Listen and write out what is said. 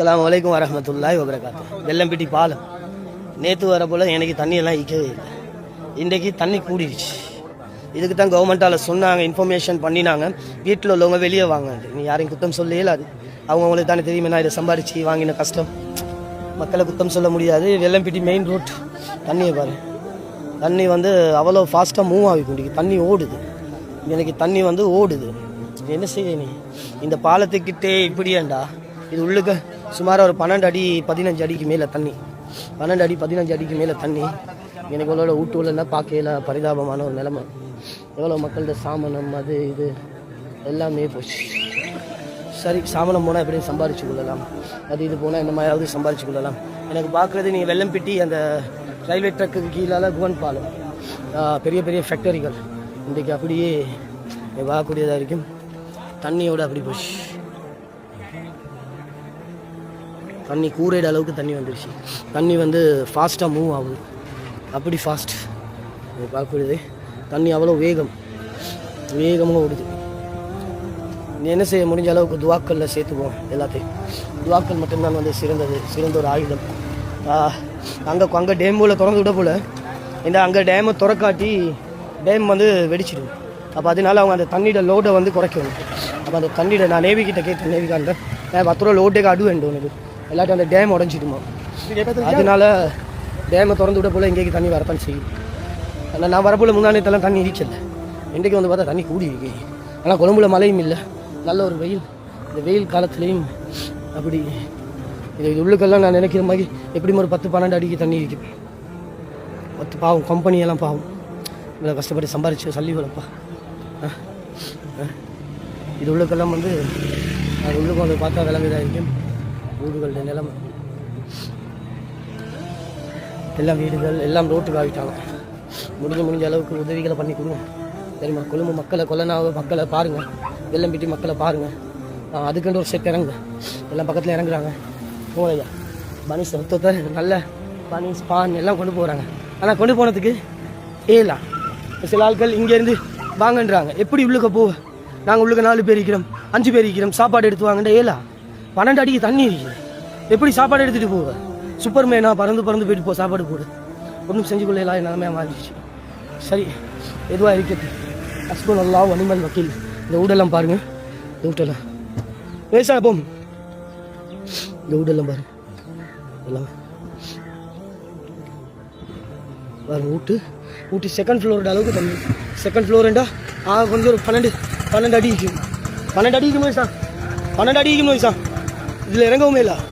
அஸ்ஸலாமு அலைக்கும் வரஹ்மத்துல்லாஹி வபரகாத்து. வெள்ளம்பிட்டி பாலம் நேற்று வர போல் எனக்கு தண்ணியெல்லாம் இக்கவே இல்லை. இன்றைக்கு தண்ணி கூடிடுச்சு. இதுக்கு தான் கவர்மெண்ட்டால் சொன்னாங்க, இன்ஃபர்மேஷன் பண்ணினாங்க, வீட்டில் உள்ளவங்க வெளியே வாங்க. நீ யாரையும் குத்தம் சொல்ல இயலாது, அவங்களுக்கு தானே தெரியுமே நான் இதை சம்பாரித்து வாங்கின கஷ்டம். மக்களை குத்தம் சொல்ல முடியாது. வெள்ளம்பிட்டி மெயின் ரோட் தண்ணியை பாரு, தண்ணி அவ்வளோ ஃபாஸ்ட்டாக மூவ் ஆகி கொண்டிருக்கு. தண்ணி ஓடுது, எனக்கு தண்ணி ஓடுது. என்ன செய்ய நீ இந்த பாலத்துக்கிட்டே இப்படியாண்டா? இது உள்ளுக்க சுமார் ஒரு 12 அடி 15 அடிக்கு மேலே தண்ணி, 12 அடி 15 அடிக்கு மேலே தண்ணி. எனக்கு இவ்வளோ வீட்டுல பார்க்கல பரிதாபமான ஒரு நிலைமை. எவ்வளோ மக்கள்கிட்ட சாமனம் அது இது எல்லாமே போச்சு. சரி, சாமனம் போனால் எப்படியும் சம்பாரிச்சு கொள்ளலாம், அது இது போனால் இந்த மாதிரியாவது சம்பாரிச்சு கொள்ளலாம். எனக்கு பார்க்குறது நீங்கள் வெள்ளம்பிட்டி அந்த ரயில்வே ட்ரக்குக்கு கீழால் குவன் பாலம், பெரிய பெரிய ஃபேக்டரிகள் இன்றைக்கு அப்படியே வாங்கக்கூடியதாக இருக்கும். தண்ணியோடு அப்படி போச்சு. தண்ணி கூரையிட அளவுக்கு தண்ணி வந்துடுச்சு. தண்ணி ஃபாஸ்ட்டாக மூவ் ஆகுது, அப்படி ஃபாஸ்ட் பார்க்கக்கூடியது. தண்ணி அவ்வளோ வேகமாக ஓடுது. என்ன செய்ய முடிஞ்ச அளவுக்கு துவாக்களில் சேர்த்துக்குவோம் எல்லாத்தையும். துவாக்கள் மட்டும்தான் சிறந்த ஒரு ஆயுதம். அங்கே டேம் திறந்து விட போல் இந்த அங்கே டேமை திறக்காட்டி டேம் வெடிச்சிடும். அப்போ அதனால அவங்க அந்த தண்ணியோட லோடை குறைக்கணும். அப்போ அந்த தண்ணியோட நான் நேவிக்கிட்ட கேட்டேன், நேவிக்காண்ட 10 ரூபா லோட்டே அடு வேண்டும் உனக்கு, எல்லாத்தையும் அந்த டேம் உடஞ்சிடுமா. அதனால டேமை திறந்து விட போல் இங்கேக்கு தண்ணி வரத்தான் செய்யும். ஆனால் நான் வரப்போல முன்னாடியெல்லாம் தண்ணி இடிச்சல, இன்றைக்கு பார்த்தா தண்ணி கூடி இருக்கு. ஆனால் கொழம்புல மழையும் இல்லை, நல்ல ஒரு வெயில். இந்த வெயில் காலத்துலேயும் அப்படி இது உள்ளுக்கெல்லாம் நான் நினைக்கிற மாதிரி எப்படியும் ஒரு 10-12 அடிக்கு தண்ணி இருக்குது. 10 பாவம் கம்பெனியெல்லாம் பாவம், இவ்வளோ கஷ்டப்பட்டு சம்பாரிச்சு சல்லி வளப்பா. இது உள்ளுக்கெல்லாம் அது உள்ளுக்கு பார்த்தா விளங்குதாக இருக்கும். வீடுகளுடைய நிலைமை எல்லாம் வீடுகள் எல்லாம் ரோட்டுக்கு ஆகிட்டாங்க. முடிஞ்ச அளவுக்கு உதவிகளை பண்ணி கொடுங்க தெரியுமா. கொழும்பு மக்களை கொல்லனாவ மக்களை பாருங்கள், வெள்ளம்பிட்டி மக்களை பாருங்கள். அதுக்குன்னு ஒரு செட் இறங்குங்க, எல்லாம் பக்கத்தில் இறங்குறாங்க. போலையா பனிஸ் ரத்தத்தை நல்ல பனிஸ் பான் எல்லாம் கொண்டு போகிறாங்க. ஆனால் கொண்டு போனதுக்கு ஏலாம் சில ஆட்கள் இங்கேருந்து வாங்கன்றாங்க. எப்படி உள்ளுக்க போக? நாங்கள் உள்ளுக்க 4 பேர் இருக்கிறோம், 5 பேர் இருக்கிறோம், சாப்பாடு எடுத்து வாங்கண்டா ஏலா 12 அடிக்கு தண்ணி இருக்குது. எப்படி சாப்பாடு எடுத்துகிட்டு போக? சூப்பர்மேனா பறந்து போயிட்டு போ, சாப்பாடு போடு. ஒன்றும் செஞ்சு கொள்ளலாம், நிலைமையாக மாறிடுச்சு. சரி, எதுவாக இருக்கிறது. ஹஸ்புனல்லாஹு வனிமல் வக்கீல். இந்த வீடெல்லாம் பாருங்கள், இந்த வீட்டெல்லாம் பேச போம். இந்த வீடெல்லாம் பாருங்க, எல்லாம் பாருங்க. வீட்டு செகண்ட் ஃப்ளோரோட அளவுக்கு தண்ணி. செகண்ட் ஃப்ளோருண்டா கொஞ்சம் ஒரு 12 அடி இருக்கும். 12 அடிக்கு மேலே சார், 12 அடிக்கு மேலே சார். இதில் இறங்கவும் இல்லை.